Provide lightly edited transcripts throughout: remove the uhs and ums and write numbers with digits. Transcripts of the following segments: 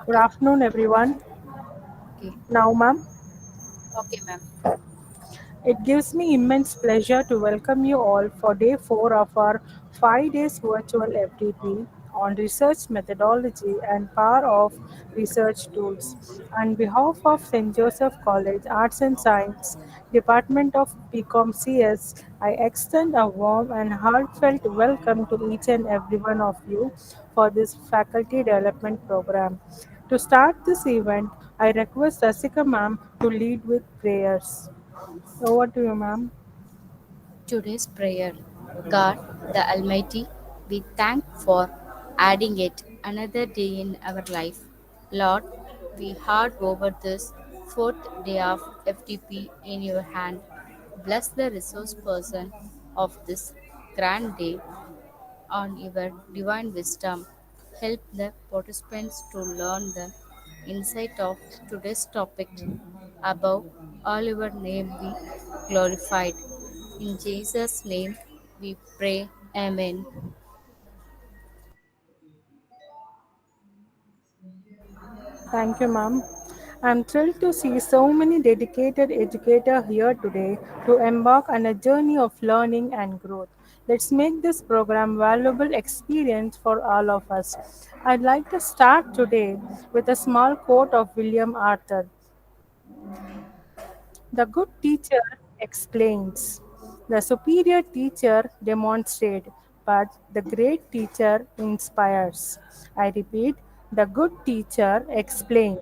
Good afternoon, everyone. Okay. Now, ma'am, Okay, ma'am. it gives me immense pleasure to welcome you all for day 4 of our 5 days virtual FDP on research methodology and power of research tools. On behalf of St. Joseph College Arts and Science, Department of PCOM CS, I extend a warm and heartfelt welcome to each and every one of you for this faculty development program. To start this event, I request Rasika ma'am to lead with prayers. Over to you, ma'am. Today's prayer. God the Almighty, we thank for adding it another day in our life. Lord, we hand over this fourth day of FTP in your hand. Bless the resource person of this grand day on your divine wisdom. Help the participants to learn the insight of today's topic. Above all, your name be glorified. In Jesus' name we pray. Amen. Thank you, ma'am. I'm thrilled to see so many dedicated educators here today to embark on a journey of learning and growth. Let's make this program valuable experience for all of us. I'd like to start today with a small quote of William Arthur. The good teacher explains, the superior teacher demonstrates, but the great teacher inspires. I repeat, the good teacher explains,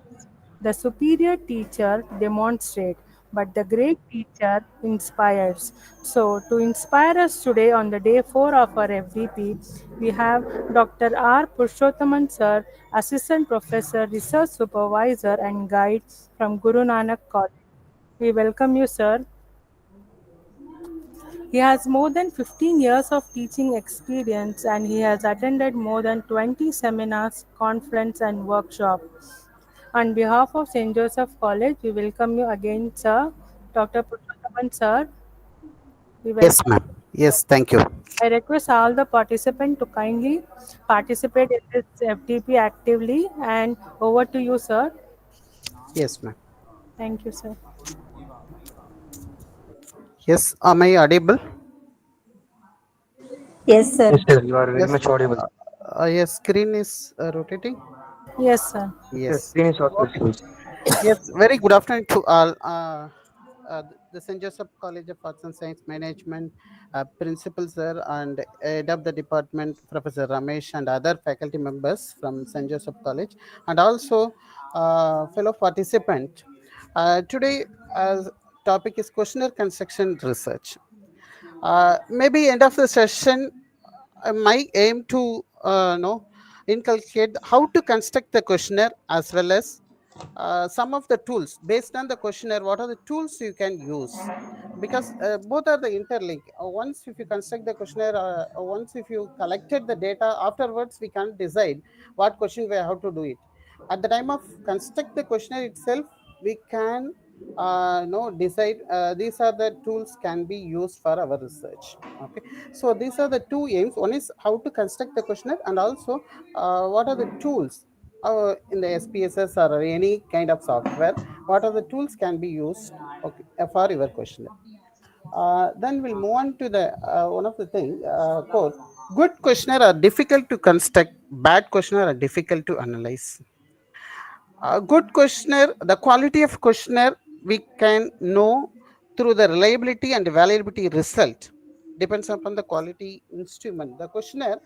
the superior teacher demonstrates, but the great teacher inspires. So, to inspire us today on the day 4 of our FDP, we have Dr. R. Purushothaman Sir, Assistant Professor, Research Supervisor, and Guide from Guru Nanak College. We welcome you, sir. He has more than 15 years of teaching experience and he has attended more than 20 seminars, conferences, and workshops. On behalf of St. Joseph College, we welcome you again, sir. Dr. Purushothaman, sir, we Yes, welcome ma'am. you. Yes, thank you. I request all the participants to kindly participate in this FTP actively and over to you, sir. Yes, ma'am. Thank you, sir. Yes, am I audible? Yes, sir. Yes, sir, you are very Yes. much audible. Yes, screen is rotating. Yes, sir. Yes, Yes. screen is also Okay. visible. Yes, very good afternoon to all. The St. Joseph College of Arts and Science Management Principal Sir and head of the department, Professor Ramesh, and other faculty members from St. Joseph College, and also fellow participant. Today, topic is questionnaire construction research. Maybe end of the session, my aim to know inculcate how to construct the questionnaire as well as some of the tools based on the questionnaire. What are the tools you can use? Because both are the interlink. Once if you construct the questionnaire, once if you collected the data, afterwards we can decide what question we have to do it. At the time of construct the questionnaire itself, we can no decide these are the tools can be used for our research. Okay, so these are the two aims. One is how to construct the questionnaire, and also what are the tools in the SPSS or any kind of software. What are the tools can be used, okay, for your questionnaire. Then we'll move on to the one of the thing quote. Good questionnaire are difficult to construct. Bad questionnaire are difficult to analyze. A good questionnaire, the quality of questionnaire we can know through the reliability and validity result. Depends upon the quality instrument. The questionnaire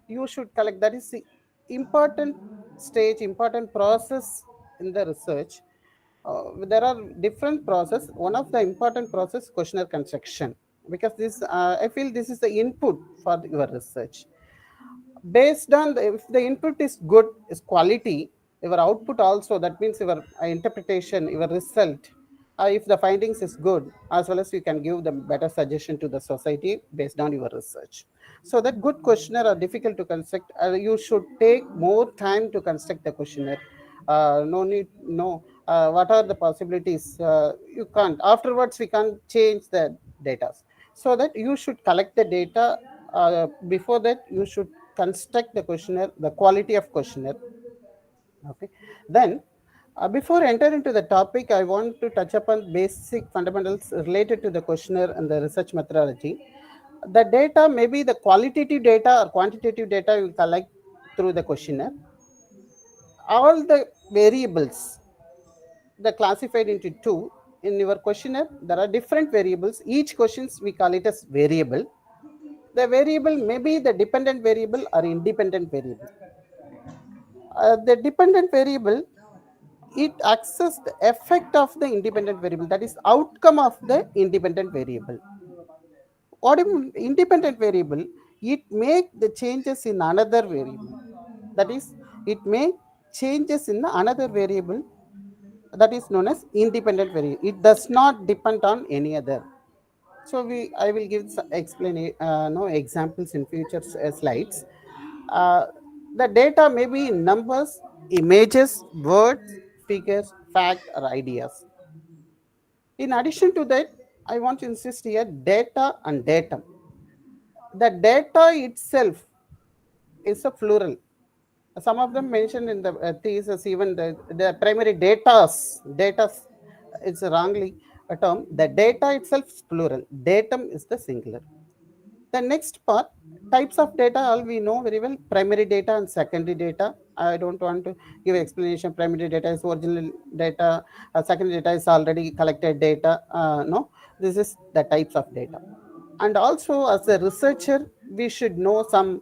you should collect, that is the important stage, important process in the research. There are different process. One of the important process questionnaire construction, because this I feel this is the input for your research. Based on if the input is good, is quality, your output also, that means your interpretation, your result, if the findings is good, as well as you can give the better suggestion to the society based on your research. So that good questionnaire are difficult to construct. You should take more time to construct the questionnaire. No need, no, what are the possibilities, you can't afterwards we can't change the data. So that you should collect the data. Before that you should construct the questionnaire, the quality of questionnaire. Okay. Then, before enter into the topic, I want to touch upon basic fundamentals related to the questionnaire and the research methodology. The data, maybe the qualitative data or quantitative data you collect through the questionnaire. All the variables they classified into two. In your questionnaire, there are different variables. Each questions we call it as variable. The variable may be the dependent variable or independent variable. The dependent variable, it access the effect of the independent variable, that is outcome of the independent variable. What independent variable, it make the changes in another variable, that is it may changes in another variable, that is known as independent variable. It does not depend on any other. So I will give some explain no examples in future slides. uh, the data may be in numbers, images, words, figures, fact, or ideas. In addition to that, I want to insist here data and datum. The data itself is a plural. Some of them mentioned in the thesis, even the primary data is wrongly a term. The data itself is plural. Datum is the singular. The next part, types of data, all we know very well, primary data and secondary data. I don't want to give explanation. Primary data is original data, secondary data is already collected data. No, this is the types of data. And also, as a researcher, we should know some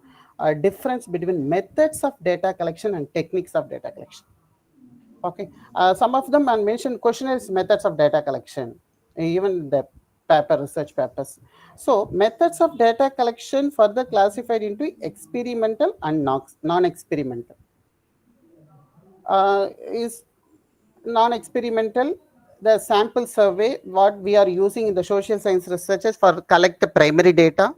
difference between methods of data collection and techniques of data collection. Okay, some of them are mentioned questionnaires methods of data collection, even the paper research papers. So methods of data collection further classified into experimental and non-experimental. Is non-experimental, the sample survey what we are using in the social science researchers for collect the primary data.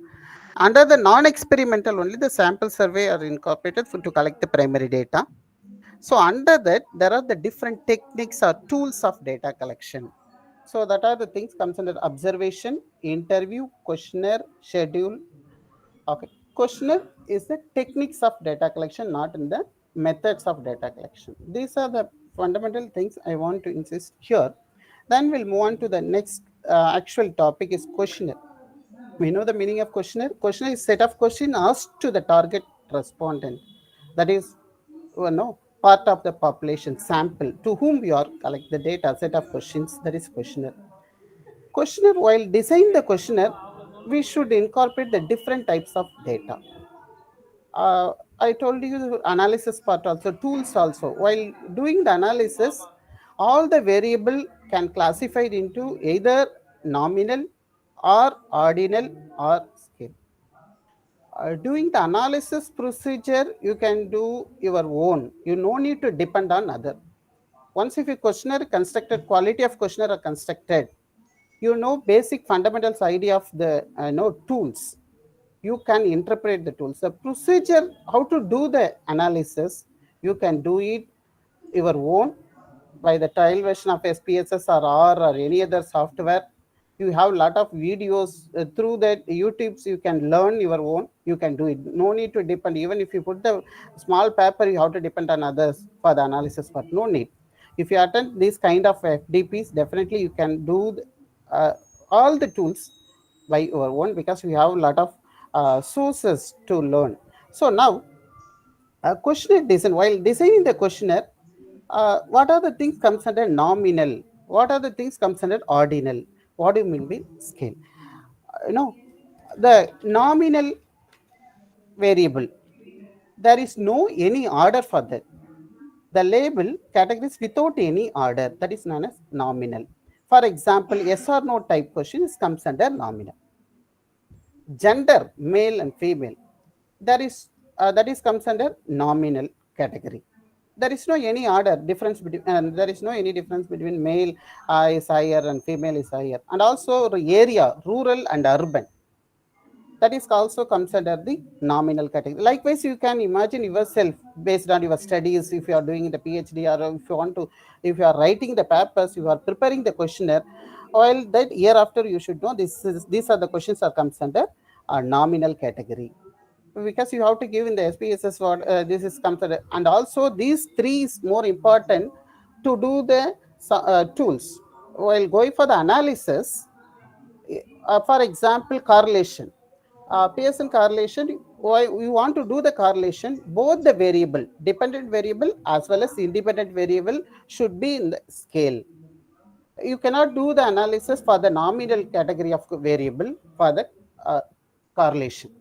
Under the non-experimental only the sample survey are incorporated to collect the primary data. So under that, there are the different techniques or tools of data collection. So that are the things comes under observation, interview, questionnaire, schedule. Okay, questionnaire is the techniques of data collection, not in the methods of data collection. These are the fundamental things I want to insist here. Then we'll move on to the next actual topic is questionnaire. We know the meaning of questionnaire. Questionnaire is set of question asked to the target respondent. That is, no, part of the population sample to whom we are collect the data set of questions. That is questionnaire. Questionnaire. While designing the questionnaire, we should incorporate the different types of data. I told you the analysis part also, tools also. While doing the analysis, all the variable can classified into either nominal or ordinal or scale. Doing the analysis procedure, you can do your own. You no need to depend on other. Once if a questionnaire constructed, quality of questionnaire are constructed, you know basic fundamentals idea of the tools. You can interpret the tools. The procedure, how to do the analysis, you can do it your own by the trial version of SPSS or R or any other software. You have a lot of videos through that YouTubes. You can learn your own. You can do it. No need to depend. Even if you put the small paper, you have to depend on others for the analysis. But no need. If you attend these kind of FDPs, definitely you can do all the tools by your own because we have a lot of sources to learn. So now a questionnaire design. While designing the questionnaire, what are the things comes under nominal? What are the things comes under ordinal? What do you mean by scale? The nominal variable. There is no any order for that. The label categories without any order. That is known as nominal. For example, yes or no type questions comes under nominal. Gender, male and female, there is that is comes under nominal category. There is no any order difference between, and there is no any difference between male is higher and female is higher. And also the area, rural and urban, that is also comes under the nominal category. Likewise, you can imagine yourself based on your studies. If you are doing the PhD, or if you want to, if you are writing the papers, you are preparing the questionnaire, while that year after you should know these are the questions are comes under a nominal category. because you have to give in the SPSS what this is considered, and also these three is more important to do the tools while going for the analysis. For example, correlation, Pearson correlation. Why we want to do the correlation? Both the variable, dependent variable as well as independent variable, should be in the scale. You cannot do the analysis for the nominal category of variable for the uh, correlation.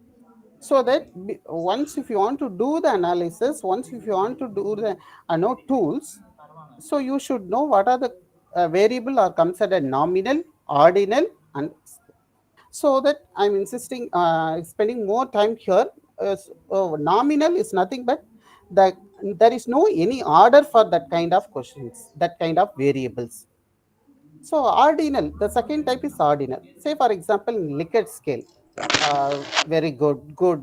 So that once if you want to do the analysis, once if you want to do the know tools, so you should know what are the variable are considered nominal, ordinal, and scale. So that I'm insisting spending more time here. Nominal is nothing but the there is no any order for that kind of questions, that kind of variables. So ordinal, the second type is ordinal. Say for example, in Likert scale, very good, good,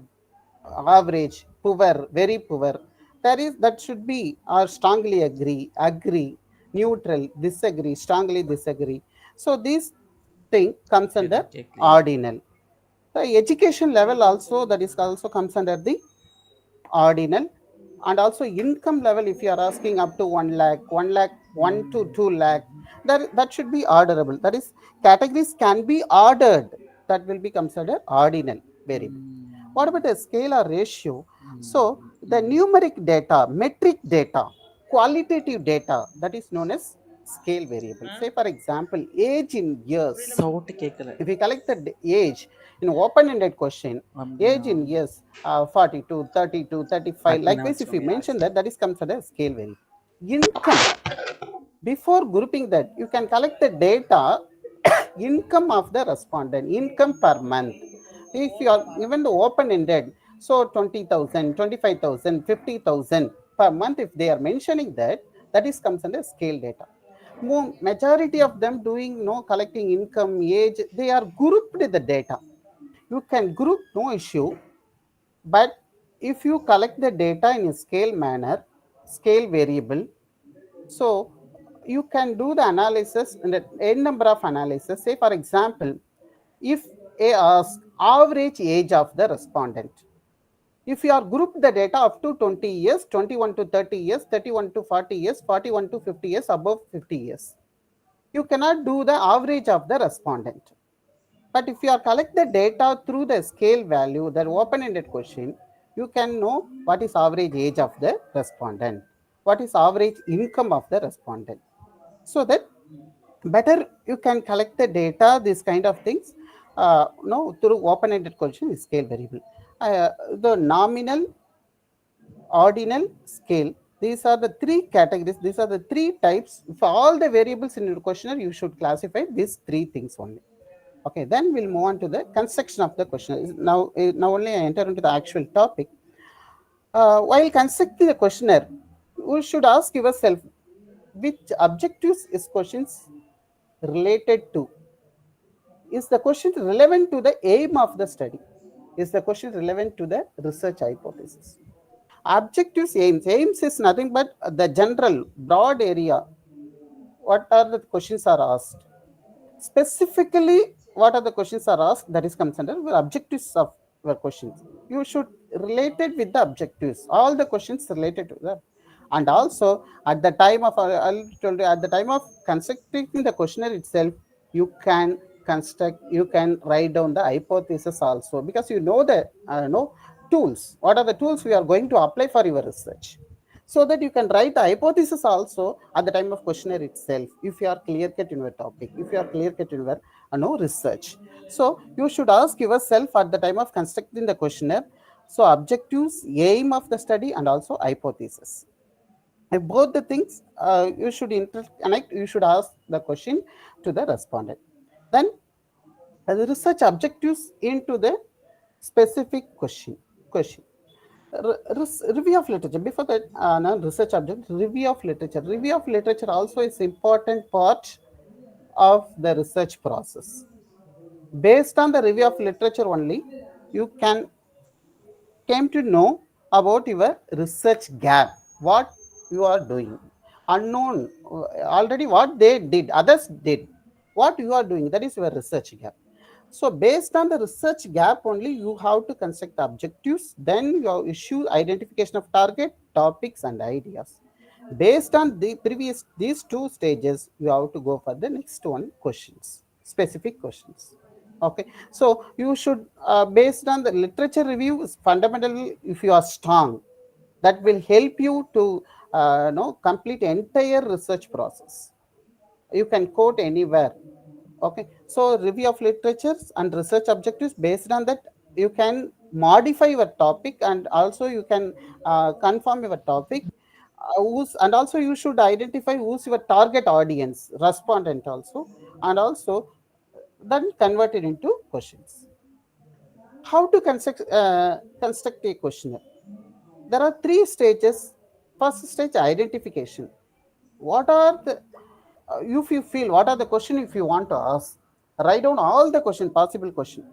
average, poor, very poor. There is that should be or strongly agree, agree, neutral, disagree, strongly disagree. So this thing comes under ordinal. The education level also, that is also comes under the ordinal. And also income level, if you are asking up to 1 lakh, 1 lakh, 1 to 2 lakh, that should be orderable. That is, categories can be ordered, that will be considered ordinal variable. What about the scalar ratio? So the numeric data, metric data, qualitative data, that is known as scale variable. Say for example, age in years. சவுட்டு கேட்கல. If we collect the age in open-ended question, age in years, 42, 32, 35, Happy likewise if you mention that, that is considered a scale variable. Income, before grouping that, you can collect the data income of the respondent, income per month. If you are given the open-ended, so 20,000, 25,000, 50,000 per month, if they are mentioning that, that is comes under scale data. Majority of them doing no collecting income, age, they are grouped the data. You can group, no issue, but if you collect the data in a scale manner, scale variable, so you can do the analysis and the n number of analysis. Say for example, if a average age of the respondent, if you are grouped the data up to 20 years, 21 to 30 years, 31 to 40 years, 41 to 50 years, above 50 years, you cannot do the average of the respondent. But if you are collect the data through the scale value, the open-ended question, you can know what is average age of the respondent, what is average income of the respondent. So that better you can collect the data, these kind of things, no, through open-ended question is scale variable. The nominal, ordinal, scale, these are the three categories, these are the three types. For all the variables in your questionnaire, you should classify these three things only. Okay, then we'll move on to the construction of the questionnaire. Now only I enter into the actual topic. While constructing the questionnaire, you should ask yourself which objectives is questions related to. Is the question relevant to the aim of the study? Is the question relevant to the research hypothesis? Objectives, aims is nothing but the general broad area. What are the questions are asked? Specifically, what are the questions are asked, that is considered the objectives of the questions. You should relate it with the objectives, all the questions related to that. And also at the time of at the time of constructing the questionnaire itself, you can construct, you can write down the hypothesis also, because you know the tools, what are the tools we are going to apply for your research, so that you can write the hypothesis also at the time of questionnaire itself, if you are clear cut in your topic, if you are clear cut in your research. So you should ask yourself at the time of constructing the questionnaire, so objectives, aim of the study, and also hypothesis. If both the things, you should interconnect, you should ask the question to the respondent. Then the research objectives into the specific question. Review of literature. Before that, research object, review of literature. Review of literature also is important part of the research process. Based on the review of literature only, you can came to know about your research gap, what you are doing, unknown, already what they did, others did, what you are doing, that is your research gap. So based on the research gap only, you have to construct the objectives. Then you have issue identification of target, topics, and ideas. Based on the previous these two stages, you have to go for the next one, questions, specific questions. Okay, so you should based on the literature review is fundamental. If you are strong, that will help you to complete entire research process. You can quote anywhere. Okay, so review of literatures and research objectives, based on that you can modify your topic, and also you can confirm your topic, and also you should identify who's your target audience, respondent also, and also then convert it into questions. How to construct a questionnaire? There are three stages. First stage, identification. What are the if you feel what are the question, if you want to ask, write down all the question, possible question.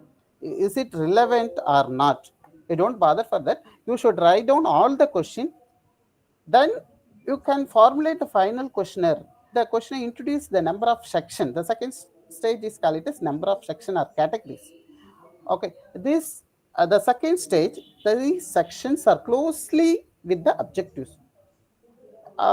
Is it relevant or not? You don't bother for that, you should write down all the question. Then you can formulate the final questionnaire. The questionnaire introduce the number of section. The second stage is called it as number of section or categories. Okay, this the second stage, these sections are closely with the objectives.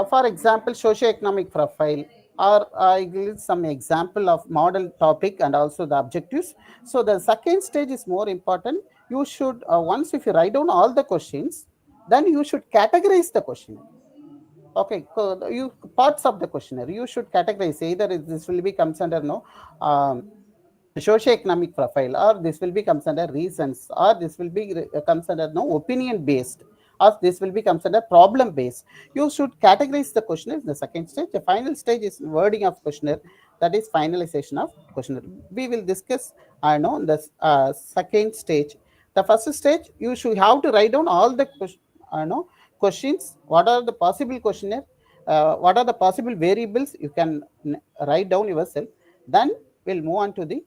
For example, socioeconomic profile, or I give some example of model topic and also the objectives. So the second stage is more important. You should once if you write down all the questions, then you should categorize the question. Okay, so you parts of the questionnaire you should categorize. Either this will be comes under no socioeconomic profile, or this will be comes under reasons, or this will be comes under no opinion based, or this will be comes under problem based. You should categorize the questionnaire in the second stage. The final stage is wording of questionnaire, that is finalization of questionnaire. We will discuss I know the second stage. The first stage, you should have to write down all the questions. What are the possible questionnaire, what are the possible variables, you can write down yourself. Then we'll move on to the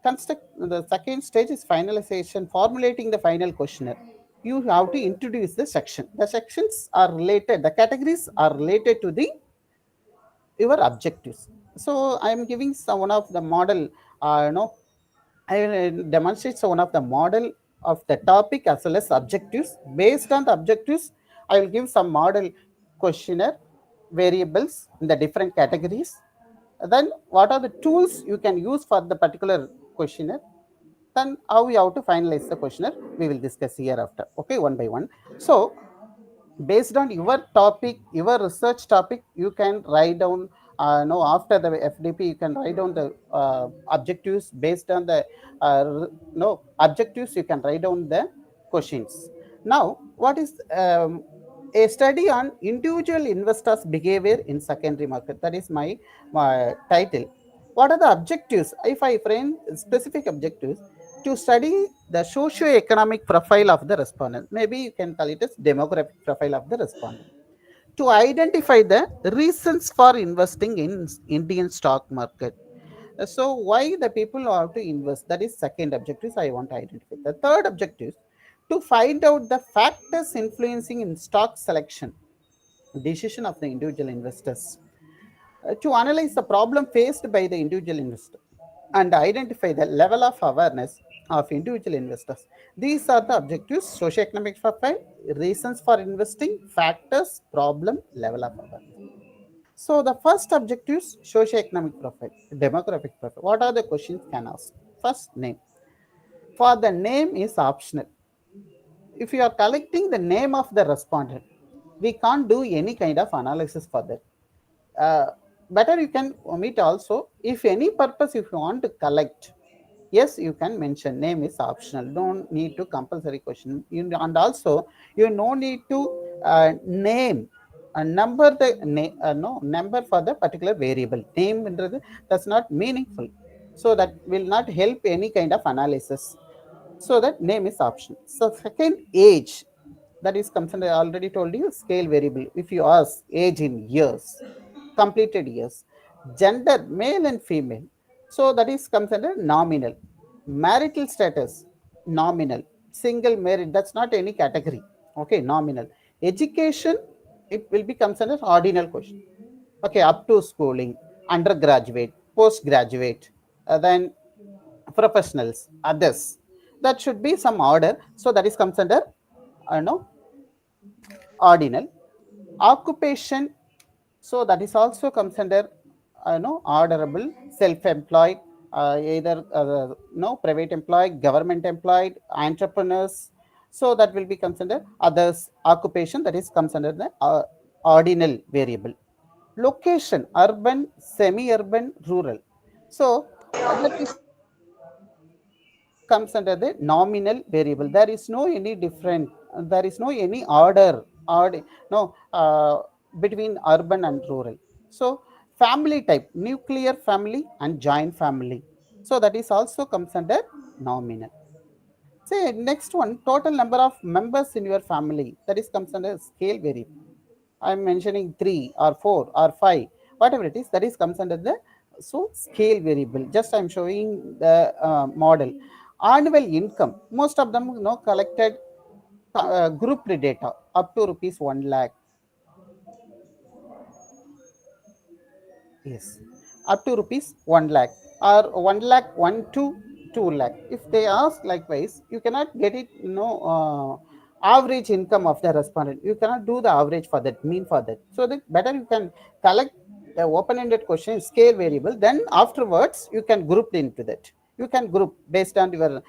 construct. The second stage is finalization, formulating the final questionnaire. You have to introduce the section. The sections are related, the categories are related to the your objectives. So I am giving some one of the model, I will demonstrate one of the model of the topic as well as objectives. Based on the objectives, I will give some model questionnaire variables in the different categories. Then what are the tools you can use for the particular questionnaire? Then how we have to finalize the questionnaire, we will discuss hereafter. Okay, one by one. So based on your topic, your research topic, you can write down no after the FDP, you can write down the objectives. Based on the no objectives, you can write down the questions. Now what is a study on individual investors behavior in secondary market? That is my title. What are the objectives? If I frame specific objectives, to study the socio-economic profile of the respondent, maybe you can call it as demographic profile of the respondent, to identify the reasons for investing in Indian stock market. So why the people have to invest, that is second objective I want to identify. The third objective, to find out the factors influencing in stock selection decision of the individual investors. To analyze the problem faced by the individual investor and identify the level of awareness of individual investors. These are the objectives: socioeconomic profile, reasons for investing, factors, problem, level of awareness. So the first objective is socioeconomic profile, demographic profile. What are the questions can ask? First, name. For the name is optional. If you are collecting the name of the respondent, we can't do any kind of analysis for that. uh, Better you can omit also. If any purpose, if you want to collect, yes, you can mention. Name is optional, don't need to compulsory question. And also you no need to name a number, the no number for the particular variable name. That's not meaningful, so that will not help any kind of analysis. So that name is optional. So second, age, that is considered, I already told you, scale variable. If you ask age in years, completed years. Gender, male and female, so that is considered nominal. Marital status, nominal. Single, married, that's not any category. Okay, nominal. Education, it will be considered ordinal question. Okay, up to schooling, undergraduate, postgraduate, then professionals, others, that should be some order. So that is comes under no ordinal. Occupation, so that is also comes under orderable. Self-employed, either private employed, government employed, entrepreneurs, so that will be considered others. Occupation, that is comes under the ordinal variable. Location, urban, semi-urban, rural, so that is comes under the nominal variable. There is no any different, there is no any order, no, between urban and rural. So family type, nuclear family and joint family, so that is also comes under nominal. Say next one, total number of members in your family, that is comes under scale variable. I'm mentioning 3 or 4 or 5, whatever it is, that is comes under the so scale variable. Just I'm showing the model. Annual income, most of them collected grouped data up to rupees 1 lakh. Yes, up to rupees 1 lakh or 1 lakh 1 to 2 lakh. If they ask likewise, you cannot get it, average income of the respondent. You cannot do the average for that, mean for that. So that better you can collect the open-ended question scale variable. Then afterwards you can group into that. You can group based on your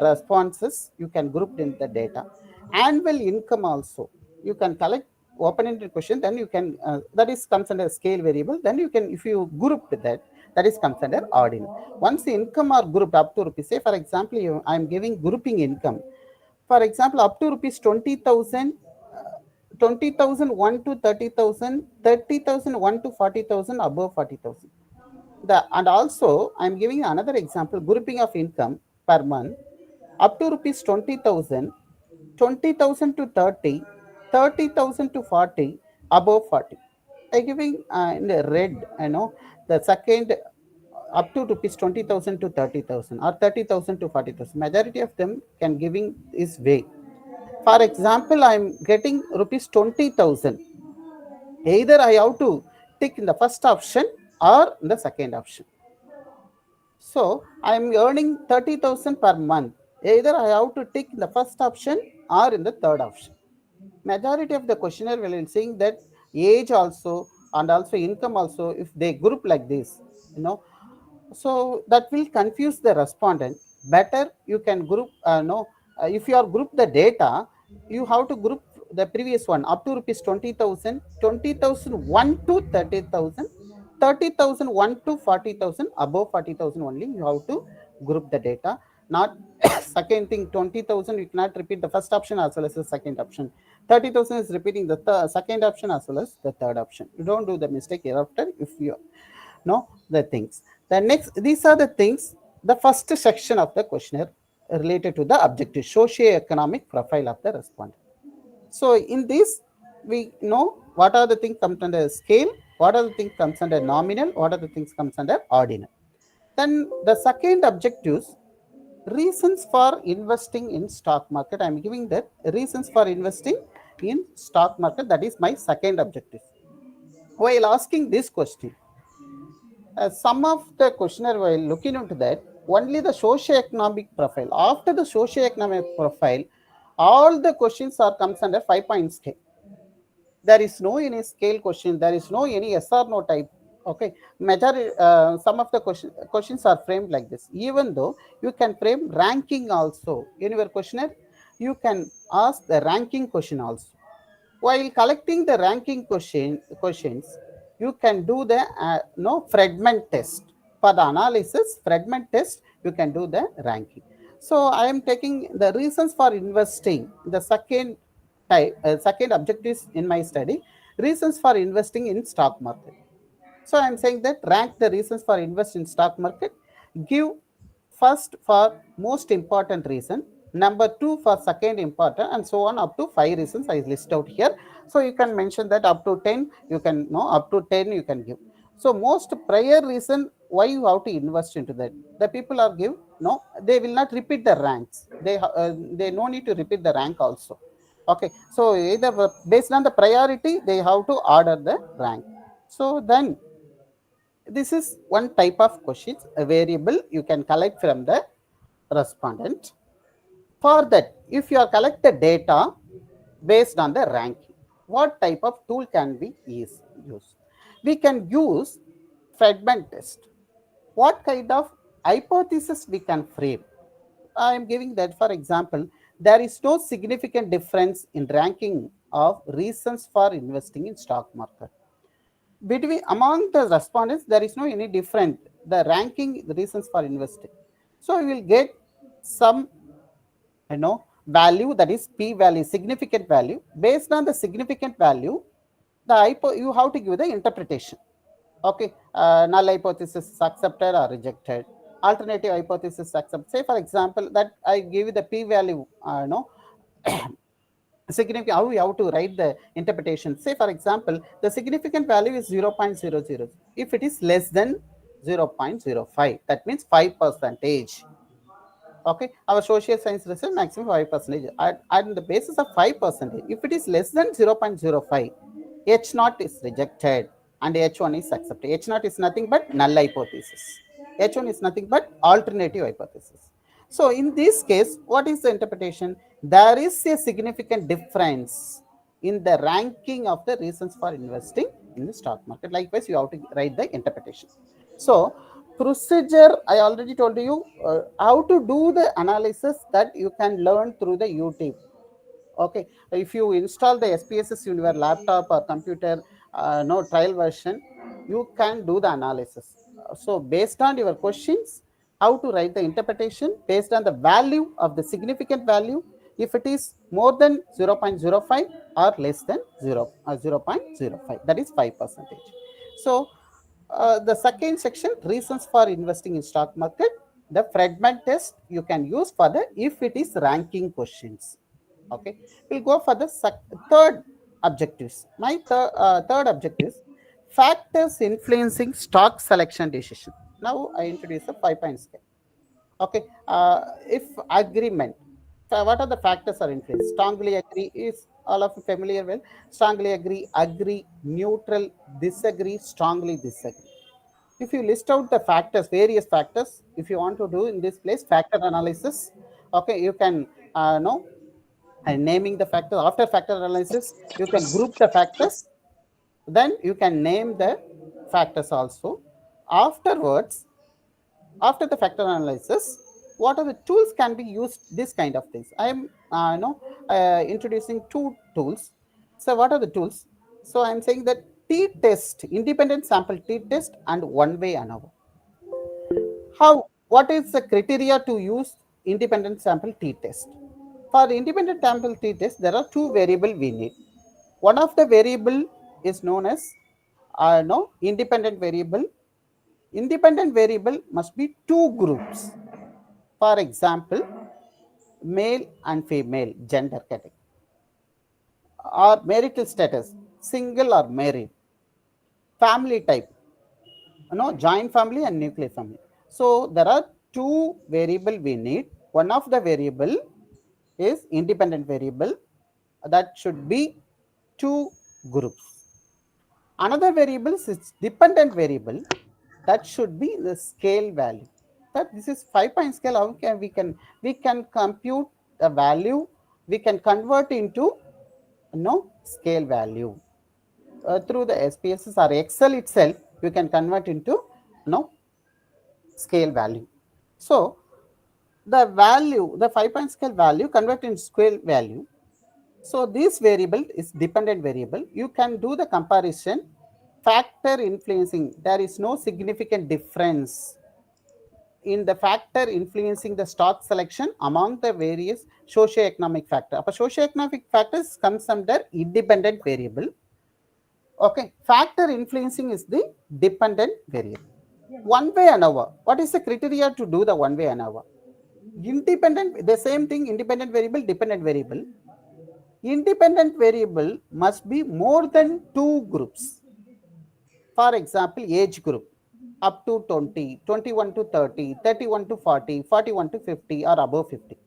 responses. You can group in the data. Annual income also you can collect open-ended question, then you can that is comes under scale variable. Then you can, if you group that, that is comes under ordinal. Once the income are grouped up to rupees, say for example I am giving grouping income, for example up to rupees 20,000, 20,001 to 30,000, 30,001 to 40,000, above 40,000. And also I'm giving another example, grouping of income per month up to rupees 20,000, 20,000 to 30, 30,000 to 40, above 40. I giving in the red, the second up to rupees 20,000 to 30,000 or 30,000 to 40,000. Majority of them can giving this way. For example, I'm getting rupees 20,000. Either I have to tick in the first option or in the second option. So I am earning 30,000 per month. Either I have to tick in the first option or in the third option. Majority of the questionnaire will be saying that age also and also income also, if they group like this, so that will confuse the respondent. Better you can group, no, if you are group the data, you have to group the previous one up to rupees 20,000, 20,001 to 30,000, 30,001 to 40,000, above 40,000 only you have to group the data. Not second thing 20,000, you cannot repeat the first option as well as the second option. 30,000 is repeating the second option as well as the third option. You don't do the mistake hereafter if you know the things. The next, these are the things, the first section of the questionnaire related to the objective socio-economic profile of the respondent. So in this, we know what are the things comes under scale, what are the things comes under nominal, what are the things comes under ordinal. Then the second objectives, reasons for investing in stock market. I'm giving that reasons for investing in stock market. That is my second objective. While asking this question, some of the questionnaire while looking into that, only the socio-economic profile. After the socio-economic profile, all the questions are comes under 5-point scale. There is no any scale question, there is no any yes or no type. Okay, majority some of the questions are framed like this. Even though you can frame ranking also in your questionnaire, you can ask the ranking question also. While collecting the ranking questions, you can do the no fragment test. For the analysis fragment test, you can do the ranking. So I am taking the reasons for investing, the second type, second objectives in my study, reasons for investing in stock market. So I'm saying that rank the reasons for invest in stock market, give first for most important reason, number 2 for second important, and so on up to 5 reasons I list out here. So you can mention that up to 10, you can know up to 10 you can give. So most prior reason why you have to invest into that. The people are give, no, they will not repeat the ranks. They no need to repeat the rank also. Okay, so either based on the priority, they have to order the rank. So then this is one type of questions, a variable you can collect from the respondent. For that, if you are collect the data based on the ranking, what type of tool can we use? We can use fragment test. What kind of hypothesis we can frame? I am giving that for example. There is no significant difference in ranking of reasons for investing in stock market. Between among the respondents, there is no any different the ranking the reasons for investing. So we will get some value, that is p value, significant value. Based on the significant value, you have to give the interpretation. Okay, null hypothesis is accepted or rejected, alternative hypothesis accepted. Say for example that I give you the p value, significant, how we have to write the interpretation. Say for example the significant value is 0.00. If it is less than 0.05, that means 5%. Okay, our social science result maximum 5%. On the basis of 5%, if it is less than 0.05, H naught is rejected and H1 is accepted. H naught is nothing but null hypothesis. H1 is nothing but alternative hypothesis. So in this case, what is the interpretation? There is a significant difference in the ranking of the reasons for investing in the stock market. Likewise, you have to write the interpretation. So procedure, I already told you how to do the analysis, that you can learn through the YouTube. Okay, if you install the SPSS in your laptop or computer, no trial version, you can do the analysis. So based on your questions, how to write the interpretation based on the value of the significant value, if it is more than 0.05 or less than 0.05, that is 5%. So the second section, reasons for investing in stock market, the fragment test you can use for the if it is ranking questions. Okay, we'll go for the third objectives. My third objectives, factors influencing stock selection decision. Now I introduce a 5 point scale. Okay, if agreement, so what are the factors are influence? Strongly agree is all of you familiar with. Strongly agree, neutral, disagree, strongly disagree. If you list out the factors, various factors, if you want to do in this place factor analysis, okay, you can know and naming the factor. After factor analysis, you can group the factors, then you can name the factors also. Afterwards, after the factor analysis, what are the tools can be used, this kind of things. I am introducing two tools. So what are the tools? So I'm saying that t test, independent sample t test, and one way ANOVA. How, what is the criteria to use independent sample t test? For the independent sample t test, there are two variables we need. One of the variable is known as no independent variable. Independent variable must be two groups. For example, male and female gender category, or marital status, single or married, family type, joint family and nuclear family. So there are two variable we need. One of the variable is independent variable, that should be two groups. Another variable is dependent variable, that should be the scale value. That this is 5 point scale. How can we can compute the value, we can convert into scale value through the SPSS or Excel itself. You can convert into scale value. So the value, the 5 point scale value convert into scale value. So this variable is dependent variable. You can do the comparison. Factor influencing, there is no significant difference in the factor influencing the stock selection among the various socio-economic factor. Socio-economic factors comes under independent variable. Okay, factor influencing is the dependent variable. One way ANOVA. What is the criteria to do the one way ANOVA? Independent, the same thing, independent variable, dependent variable. Independent variable must be more than two groups. For example, age group up to 20, 21 to 30, 31 to 40, 41 to 50, or above 50.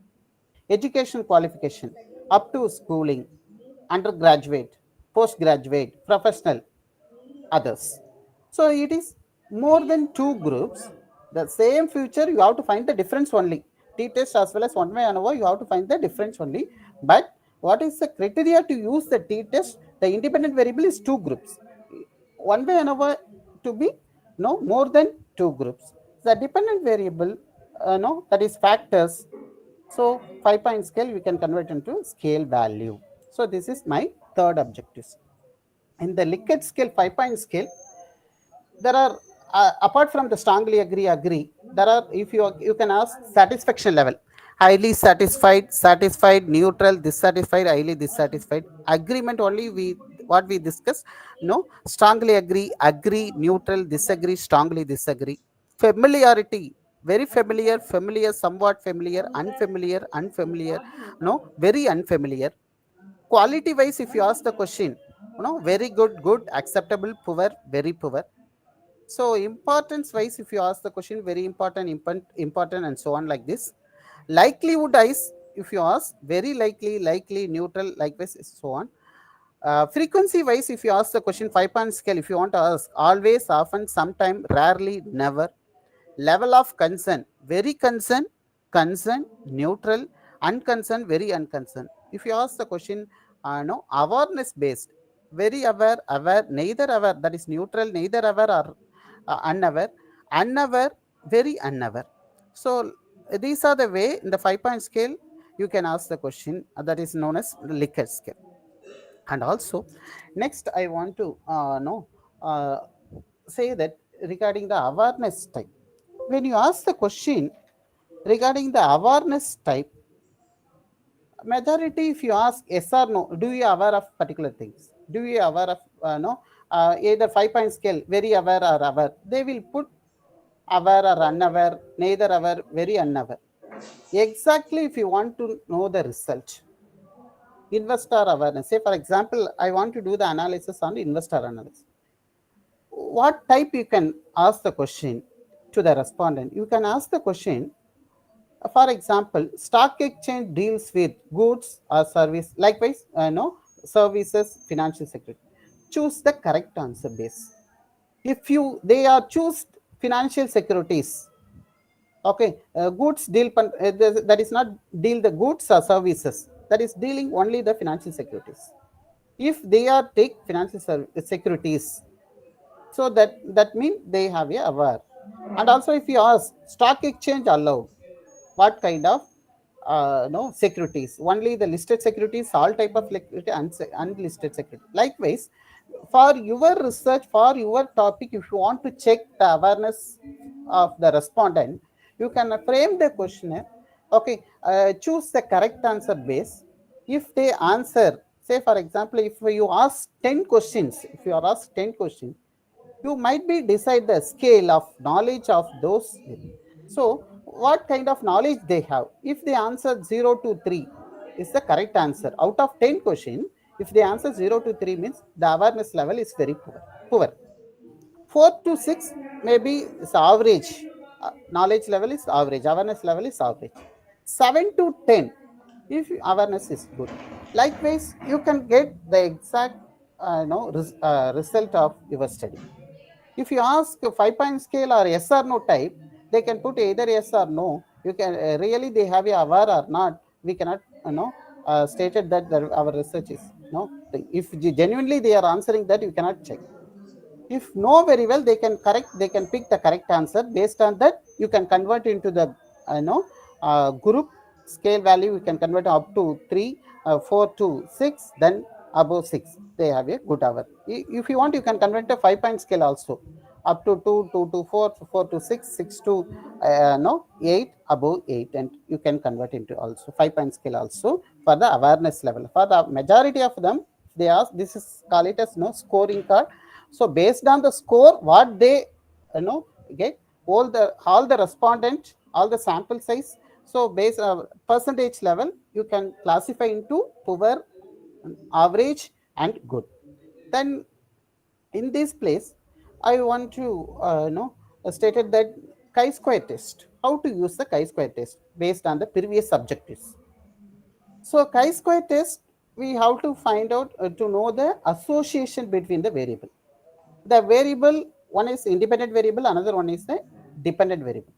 Education qualification up to schooling, undergraduate, postgraduate, professional, others. So it is more than two groups. The same future, you have to find the difference only. t-test as well as one way ANOVA, you have to find the difference only. But what is the criteria to use the t-test? The independent variable is two groups. One way ANOVA to be no more than two groups. The dependent variable, no, that is factors. So 5-point scale we can convert into scale value. So this is my third objective. In the Likert scale, 5-point scale, there are apart from the strongly agree, there are, if you can ask satisfaction level: highly satisfied, satisfied, neutral, dissatisfied, highly dissatisfied. Agreement only we what we discuss. No, strongly agree, agree, neutral, disagree, strongly disagree. Familiarity: very familiar, familiar, somewhat familiar, unfamiliar, unfamiliar, no, very unfamiliar. Quality wise, if you ask the question, very good, good, acceptable, poor, very poor. So importance wise, if you ask the question, very important, important, and so on, like this. Likelihood wise, if you ask, very likely, likely, neutral, likewise, so on. Frequency wise, if you ask the question, 5-point scale, if you want to ask, always, often, sometime, rarely, never. Level of concern: very concerned, concerned, neutral, unconcerned, very unconcerned. If you ask the question, no, awareness based: very aware, aware, neither aware, that is neutral, neither aware or unaware, unaware, very unaware. So these are the way in the 5-point scale you can ask the question, that is known as Likert scale. And also, next I want to know uh, say that regarding the awareness type, when you ask the question regarding the awareness type, majority, if you ask yes or no, do you aware of particular things, do you aware of no, either 5-point scale, very aware or aware, they will put aware or unaware, neither aware, very unaware. Exactly, if you want to know the result, investor awareness, say for example, I want to do the analysis on investor analysis. What type you can ask the question to the respondent? You can ask the question, for example, stock exchange deals with goods or service, likewise, no, services, financial security. Choose the correct answer base. If you they are choose financial securities, okay, goods deal that is not deal the goods or services, that is dealing only the financial securities. If they are take financial securities, so that means they have a aware. And also, if you ask stock exchange allowed, what kind of no securities? Only the listed securities, all type of liquidity, unlisted security. Likewise, for your research, for your topic, if you want to check the awareness of the respondent, you can frame the questionnaire. Okay, choose the correct answer base. If they answer, say for example, if you ask 10 questions, if you are asked 10 questions, you might be decide the scale of knowledge of those. So what kind of knowledge they have? If they answer 0 to 3 is the correct answer out of 10 question, if they answer 0 to 3 means the awareness level is very poor. 4 to 6 maybe is average. Knowledge level is average, awareness level is average. 7 to 10, if awareness is good. Likewise, you can get the exact result of your study. If you ask a 5-point scale or yes or no type, they can put either yes or no. You can really they have a aware or not, we cannot stated that our research is no. If genuinely they are answering that, you cannot check. If know very well, they can correct, they can pick the correct answer. Based on that, you can convert into the group scale value. You can convert up to 3, 4 to 6, then above 6 they have a good hour. If you want, you can convert a 5-point scale also, up to 2, 2 to 4, 4 to 6, 6 to no 8, above 8, and you can convert into also 5-point scale also for the awareness level. For the majority of them, they ask, this is call it as no scoring card. So based on the score, what they get, all the respondent, all the sample size. So based on percentage level, you can classify into poor, average, and good. Then in this place, I want to stated that chi-square test, how to use the chi-square test based on the previous objectives. So chi-square test, we have to find out to know the association between the variable. The variable, one is independent variable, another one is the dependent variable.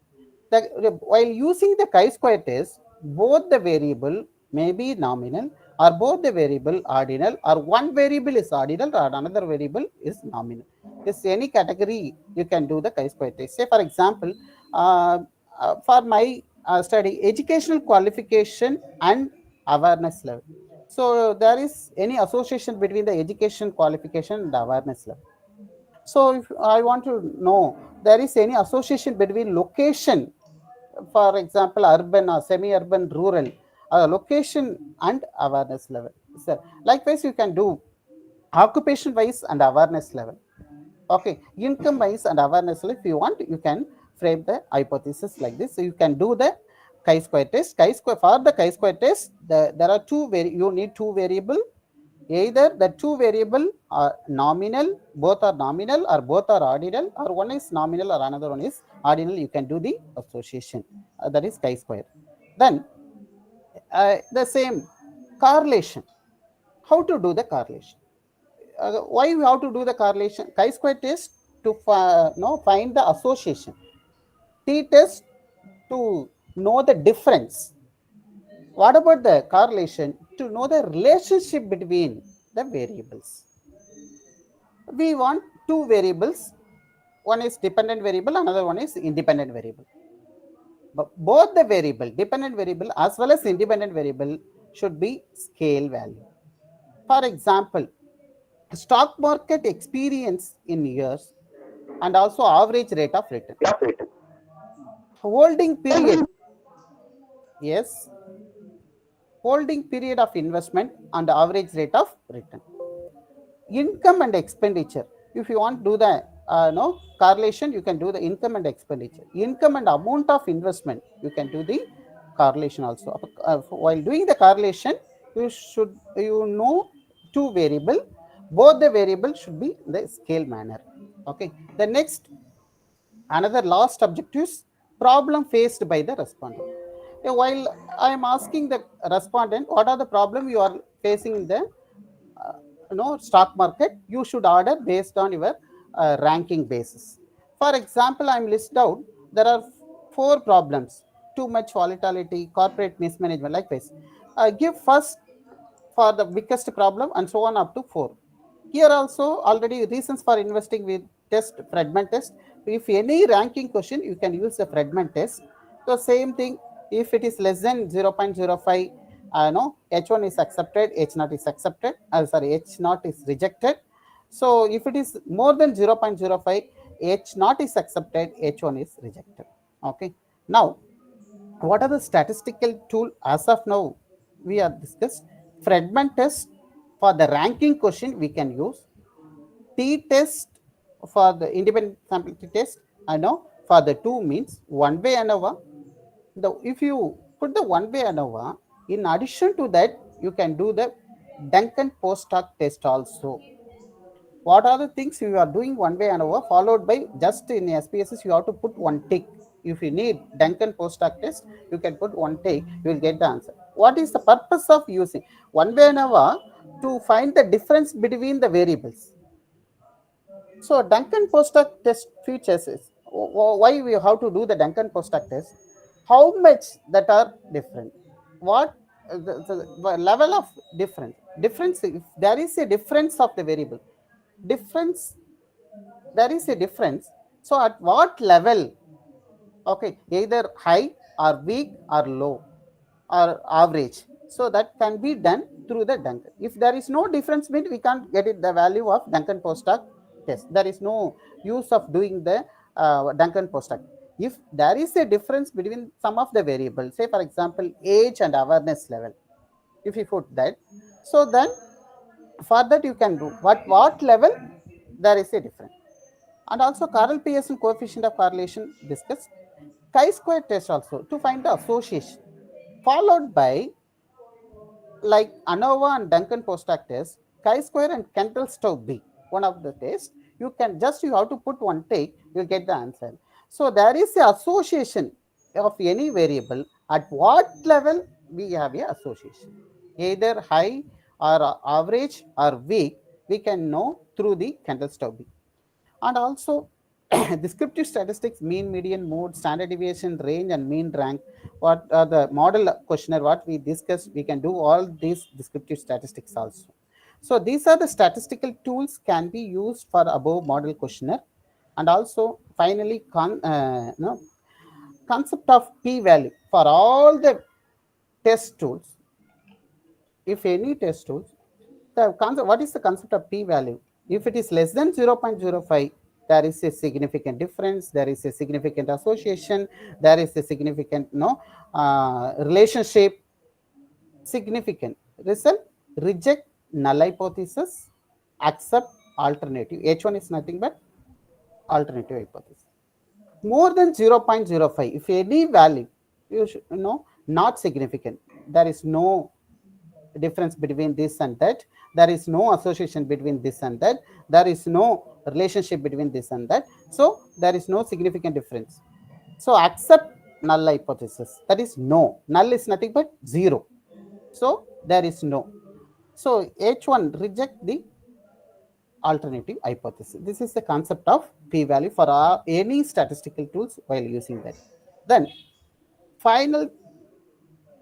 While using the chi-square test, both the variable may be nominal, or both the variable ordinal, or one variable is ordinal or another variable is nominal. This any category you can do the chi-square test. Say for example, uh, for my study, educational qualification and awareness level. So there is any association between the education qualification and awareness level. So if I want to know there is any association between location, for example, urban or semi-urban, rural, location and awareness level. So likewise, you can do occupation wise and awareness level. Okay, income wise and awareness level. If you want, you can frame the hypothesis like this. So you can do the chi-square test. Chi-square for the chi-square test, there are you need two variable. Either the two variable are nominal, both are nominal, or both are ordinal, or one is nominal or another one is ordinal. You can do the association. That is chi-square. Then the same correlation. How to do the correlation? Why we have to do the correlation? Chi-square test to find the association. T-test to know the difference. What about the correlation? To know the relationship between the variables. We want two variables. One is dependent variable, another one is independent variable. But both the variable, dependent variable as well as independent variable, should be scale value. For example, stock market experience in years and also average rate of return. Holding period, yes, holding period of investment and average rate of return. Income and expenditure. If you want to do the no correlation, you can do the income and expenditure. Income and amount of investment, you can do the correlation also. While doing the correlation, you know two variable. Both the variable should be in the scale manner. Okay. The next, another last objective is problem faced by the respondent. While I am asking the respondent what are the problem you are facing in the stock market, you should order based on your ranking basis. For example, I'm list out there are four problems: too much volatility, corporate mismanagement. Likewise, give first for the biggest problem and so on up to 4. Here also already reasons for investing with test fragment test. If any ranking question, you can use the fragment test. So same thing, if it is less than 0.05, no, H1 is accepted, H0 is accepted, sorry, H0 is rejected. So if it is more than 0.05, H0 is accepted, H1 is rejected. Okay. Now, what are the statistical tool as of now we are discussed? Fragment test for the ranking question we can use. T-test for the independent sample test. I know for the two means one way ANOVA. If you put the one way ANOVA, in addition to that, you can do the Duncan post-hoc test also. What are the things you are doing one way ANOVA, followed by just in SPSS you have to put one tick. If you need Duncan post-hoc test, you can put one tick, you will get the answer. What is the purpose of using one way ANOVA? To find the difference between the variables. So Duncan post-hoc test features is why we have to do the Duncan post-hoc test. How much that are different? What the level of difference? Difference, if there is a difference of the variable, difference, there is a difference. So at what level? Okay, either high or weak or low or average. So that can be done through the Duncan. If there is no difference, mean we can't get it the value of Duncan post-hoc test. There is no use of doing the Duncan post-hoc. If there is a difference between some of the variables, say for example age and awareness level, if you put that, so then for that you can do what level there is a difference. And also Carl Pearson coefficient of correlation discussed. Chi-square test also to find the association, followed by like ANOVA and Duncan post-hoc test, chi-square and Kendall-Stokes B, one of the tests. You have to put one take, you get the answer. So there is a association of any variable. At what level we have a association, either high or average or weak, we can know through the Kendall-Stokes B. And also Descriptive statistics, mean, median, mode, standard deviation, range, and mean rank. What are the model questionnaire? What we discussed, we can do all these descriptive statistics also. So these are the statistical tools can be used for above model questionnaire, and also finally, no, concept of p-value for all the test tools. If any test tools, the concept, what is the concept of p-value? If it is less than 0.05, there is a significant difference, there is a significant association, there is a significant no relationship, significant result, reject null hypothesis, accept alternative. H1 is nothing but alternative hypothesis. More than 0.05, if any value, you should know, not significant, there is no difference between this and that, there is no association between this and that, there is no relationship between this and that, so there is no significant difference. So accept null hypothesis, that is no, null is nothing but zero, so there is no. So H1 reject the alternative hypothesis. This is the concept of p-value for any statistical tools while using that. Then final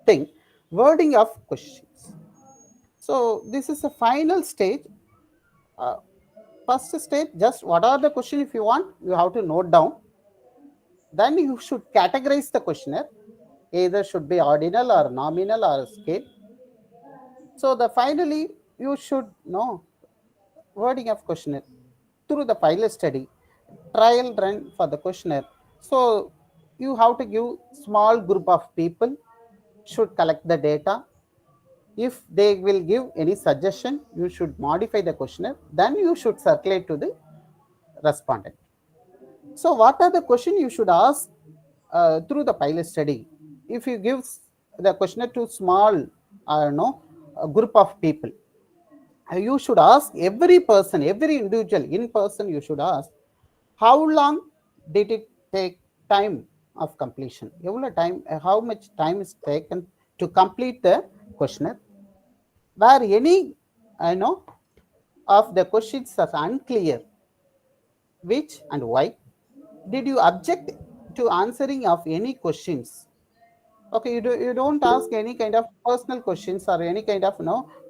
thing, wording of questions. So this is the final stage. Uh, First stage, just what are the question, if you want, you have to note down. Then you should categorize the questionnaire. Either should be ordinal or nominal or scale. So the finally you should know wording of questionnaire through the pilot study, trial run for the questionnaire. So you have to give small group of people should collect the data. If they will give any suggestion, you should modify the questionnaire. Then you should circulate to the respondent. So what are the questions you should ask through the pilot study? If you give the questionnaire to small, no, a group of people, you should ask every person, every individual in person. You should ask how long did it take time of completion? How much time is taken to complete the questionnaire? Where any, I know, of the questions are unclear, which and why? Did you object to answering of any questions? Okay, you don't ask any kind of personal questions or any kind of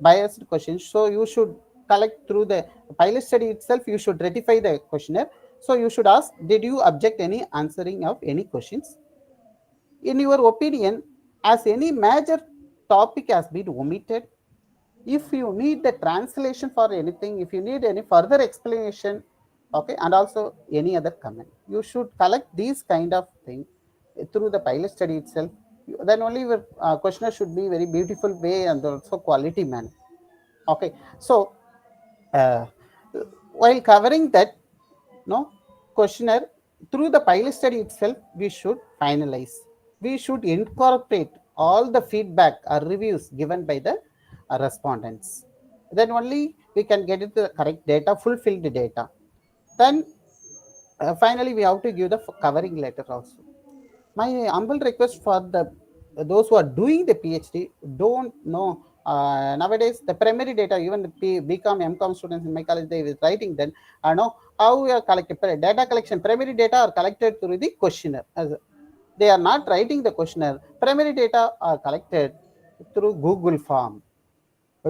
biased questions. So you should collect through the pilot study itself. You should ratify the questionnaire. So you should ask, did you object any answering of any questions? In your opinion, has any major topic has been omitted? If you need the translation for anything, if you need any further explanation, okay, and also any other comment, you should collect these kind of thing through the pilot study itself. Then only your questionnaire should be very beautiful way and also quality manner. Okay, so uh, while covering that no questionnaire through the pilot study itself, we should finalize, we should incorporate all the feedback or reviews given by the respondents. Then only we can get it the correct data, fulfilled data. Then finally we have to give the covering letter also. My humble request for the those who are doing the PhD, don't know nowadays the primary data, even the BCom, MCom students in my college, they were writing then, I know how we are collected data collection. Primary data are collected through the questionnaire. They are not writing the questionnaire. Primary data are collected through Google form.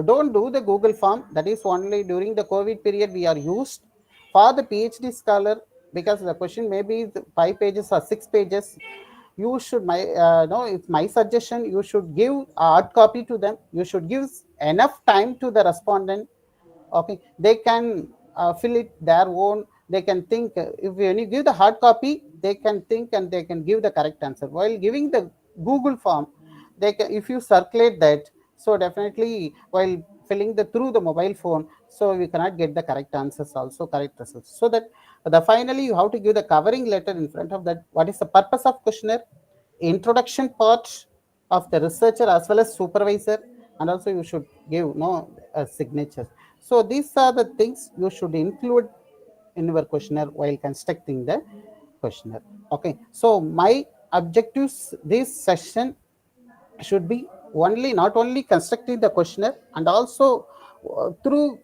Don't do the Google form. That is only during the COVID period we are used for the PhD scholar, because the question may be 5 pages or 6 pages. You should no, it's my suggestion. You should give a hard copy to them. You should give enough time to the respondent. Okay, they can fill it their own. They can think. If when you give the hard copy, they can think and they can give the correct answer. While giving the Google form, they can, if you circulate that, so definitely while filling the through the mobile phone, so we cannot get the correct answers, also correct results. So that the finally you have to give the covering letter in front of that. What is the purpose of questionnaire? Introduction part of the researcher as well as supervisor, and also you should give no signatures. So these are the things you should include in your questionnaire while constructing the questionnaire. Okay, so my objectives this session should be only, not only constructing the questionnaire, and also through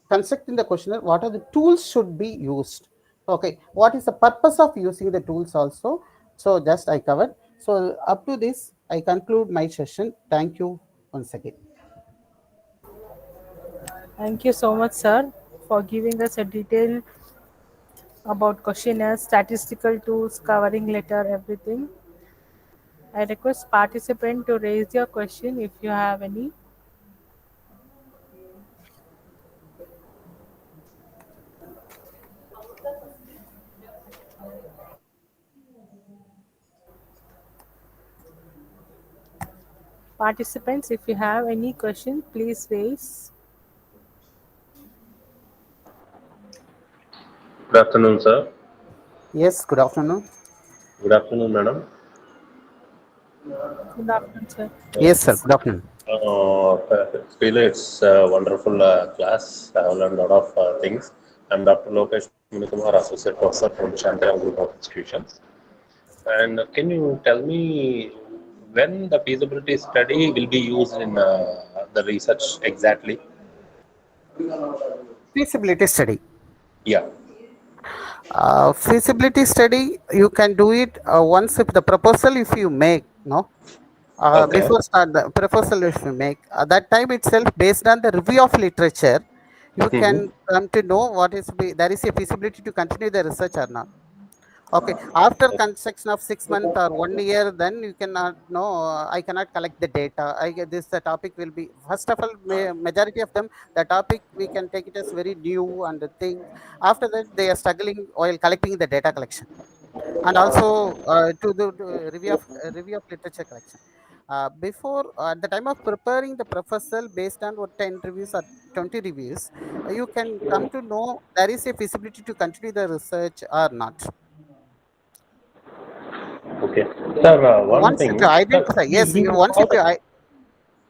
constructing the questionnaire, what are the tools should be used. Okay, what is the purpose of using the tools also? So just I covered. So up to this, I conclude my session. Thank you once again. Thank you so much, sir, for giving us a detail about questionnaires, statistical tools, covering letter, everything. I request participant to raise your question if you have any. Participants, if you have any question, please raise. Good afternoon, sir. Yes, good afternoon. Good afternoon, madam. Good afternoon, sir. Yes, sir. Good afternoon. Really, it's a wonderful class. I have learned a lot of things. I'm Dr. Lokesh Munikumar, Associate Professor from Chennai Group of Institutions. And can you tell me when the feasibility study will be used in the research exactly? Feasibility study. Yeah. Feasibility study, you can do it once if the proposal if you make, no? Okay. Before start the proposal if you make, that time itself based on the review of literature, you Mm-hmm. can come to know what is there is a feasibility to continue the research or not. Okay, after construction of 6 months or 1 year, then you cannot know. I cannot collect the data. I get this. The topic will be first of all, majority of them. The topic we can take it as very new and the thing. After that, they are struggling while collecting the data collection and also to review of literature collection. Before at the time of preparing the proposal based on what 10 reviews or 20 reviews, you can come to know there is a feasibility to continue the research or not. Okay. Sir, one Once if you thing. Sir, identify, yes, we will once have if the.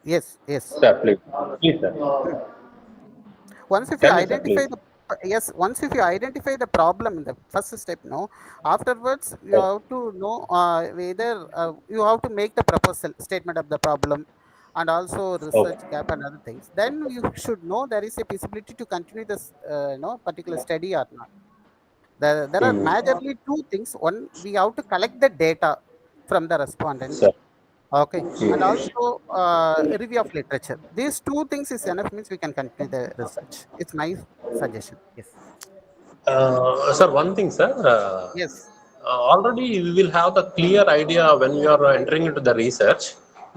yes, yes. Sir, please. Please, sir. Hmm. Once if you Tell me, sir, identify please. the yes, once if you identify the problem in the first step, no, afterwards you Oh, have to know whether you have to make the proposal statement of the problem and also okay. research gap and other things. Then you should know there is a possibility to continue this particular study or not. There are Mm. majorly two things. One, we have to collect the data from the respondent. Sir. Okay, and Mm. also review of literature. These two things is enough means we can continue the research. It's my suggestion. Yes. Sir, one thing, sir. Yes. Already we will have the clear idea when we are entering into the research.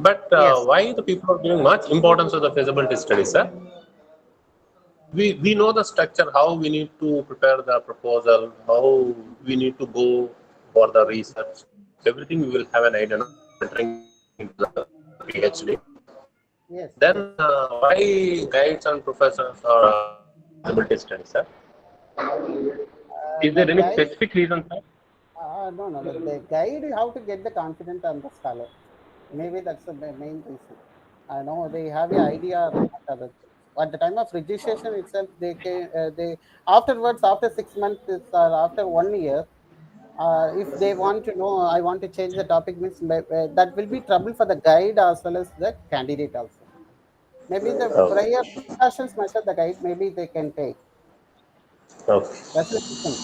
But Yes. why the people are giving much importance to the feasibility study, sir? We know the structure, how we need to prepare the proposal, how we need to go for the research. Everything we will have an idea now when we are entering into the PhD. Then Yes. Yes. why guides and professors are giving the feasibility study, sir? Is The there any guide. specific reason, sir? No, no. The guide. You have to get the confidence on the scholar. Maybe that's the main reason. I know they have an idea or not other things. At the time of registration itself, they afterwards after 6 months or after 1 year, if they want to know, I want to change the topic means that will be trouble for the guide as well as the candidate also. Maybe the Okay. prior precautions measure the guide, maybe they can take. Okay. That's the reason.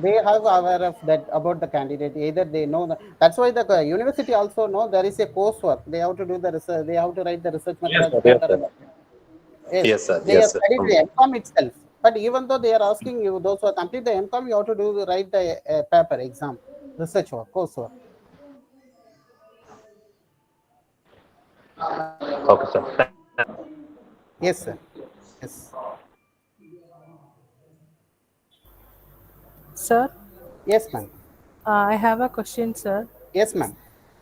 They have aware of that about the candidate. Either they know that's why the university also know there is a coursework. They have to do the research. They have to write the research Yes, methodology sir. Yes, paper. sir. And yes, Yes, sir. they have Yes, sir. studied the MCOM itself. But even though they are asking you, those who are complete the MCOM, you have to do write the paper exam, research work, coursework. Okay, sir. Thank you. Yes, sir. Yes, Sir, yes, ma'am. I have a question, sir. Yes, ma'am.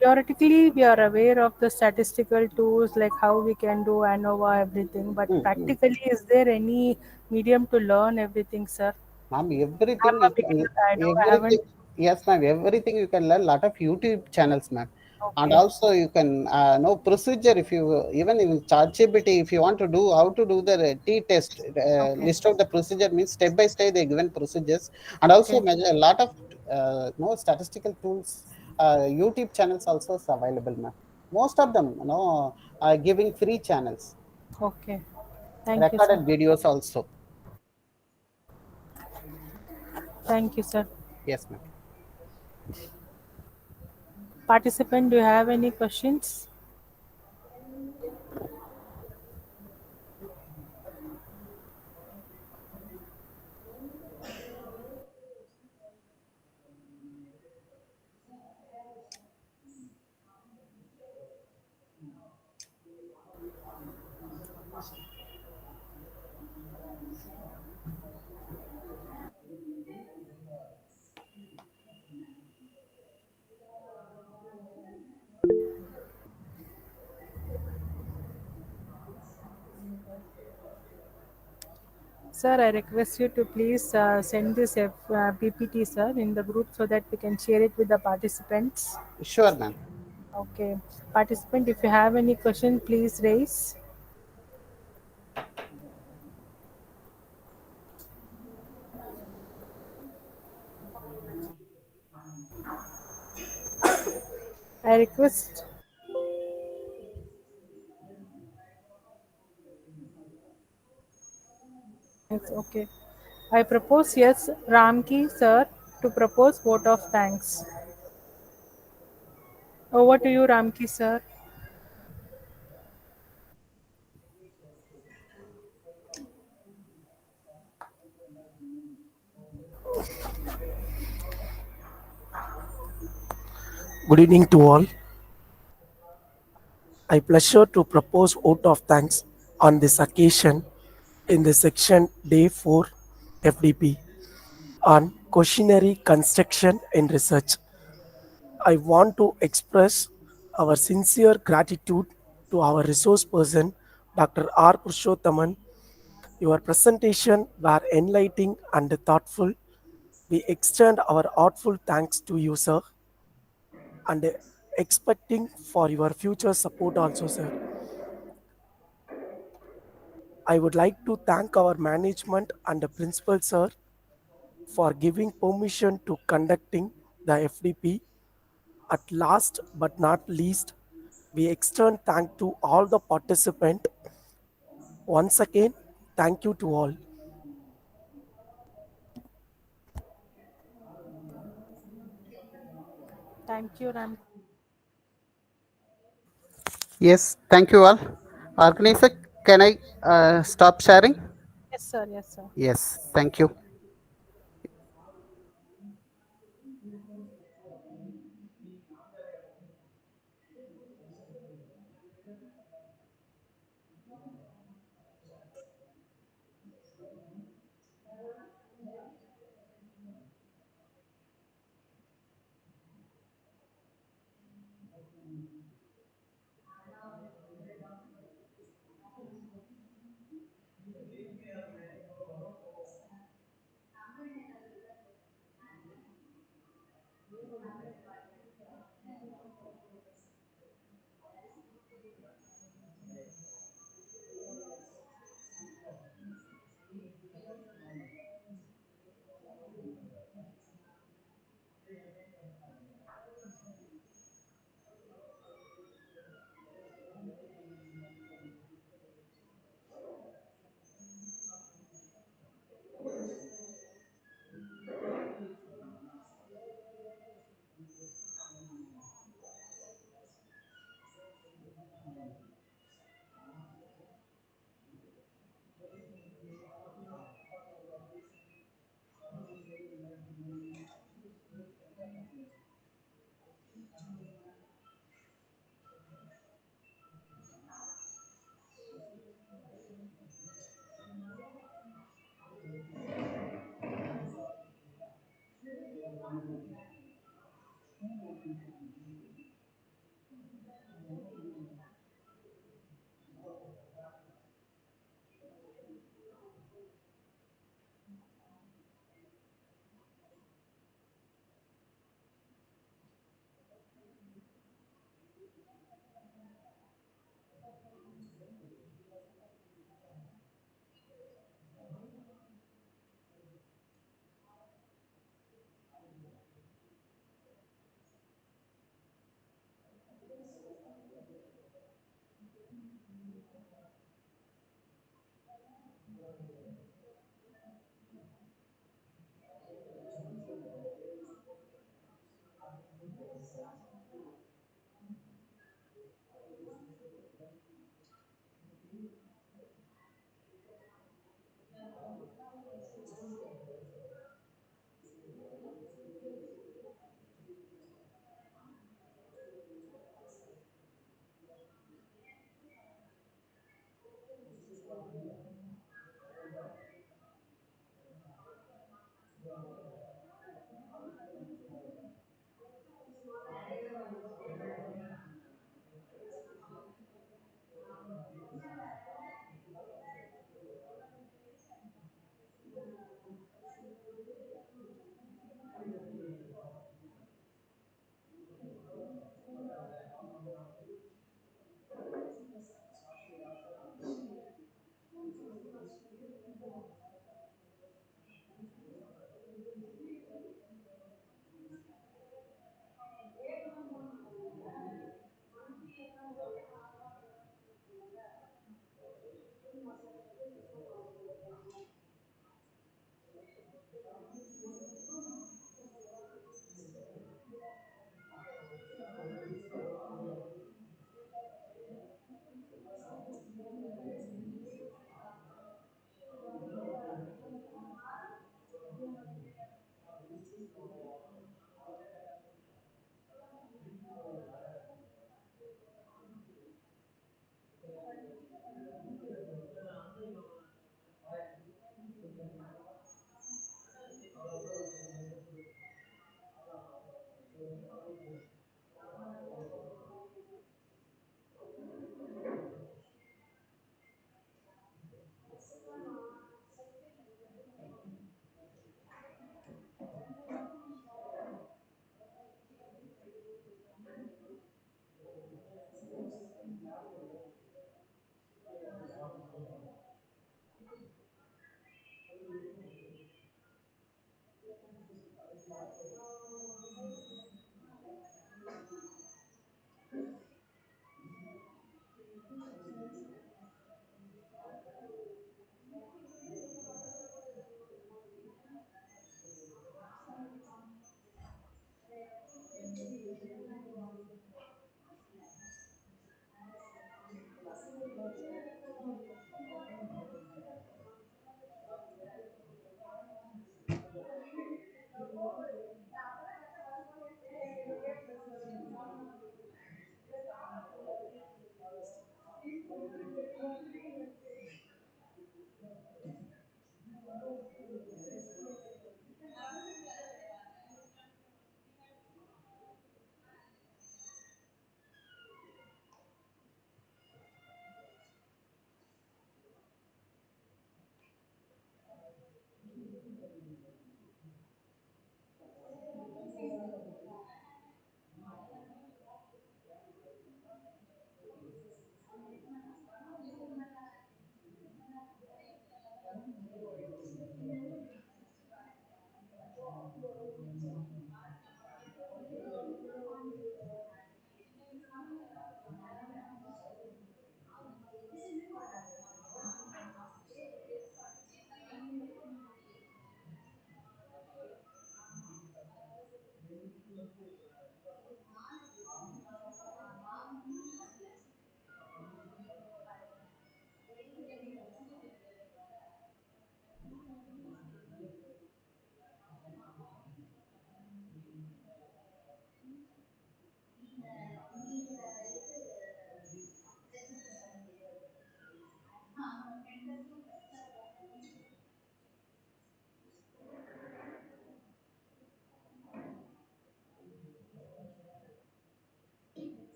Theoretically, we are aware of the statistical tools like how we can do ANOVA, everything, but Mm, mm. practically, is there any medium to learn everything, sir? Ma'am, everything I'm you a can, beginner. I know I everything, haven't. yes, ma'am, everything you can learn. Lot of YouTube channels, ma'am, and Okay, also you can know procedure. If you even in ChatGPT, if you want to do how to do the T test, okay, list out the procedure means step by step they given procedures, and also okay, measure a lot of no statistical tools. YouTube channels also is available, ma'am. Most of them, are giving free channels, okay. Thank you, sir. recorded videos also. Thank you, sir. Yes, ma'am. Participant, do you have any questions? Sir, I request you to please send this PPT, sir, in the group so that we can share it with the participants. Sure, ma'am. Okay. Participant, if you have any question, please raise. I request. Yes, okay. I propose yes, Ramki, sir, to propose vote of thanks. Over to you, Ramki, sir. Good evening to all. I pleasure to propose vote of thanks on this occasion in the section Day 4 FDP on questionnaire construction and research. I want to express our sincere gratitude to our resource person, Dr. R. Purushothaman. Your presentation were enlightening and thoughtful. We extend our heartful thanks to you, sir, and expecting for your future support also, sir. I would like to thank our management and the principal, sir, for giving permission to conducting the FDP. At last but not least, we extend thank to all the participants. Once again, thank you to all. Thank you, Ram. Yes, thank you all. Organizer, can I stop sharing? Yes, sir. Yes, sir. Yes, thank you.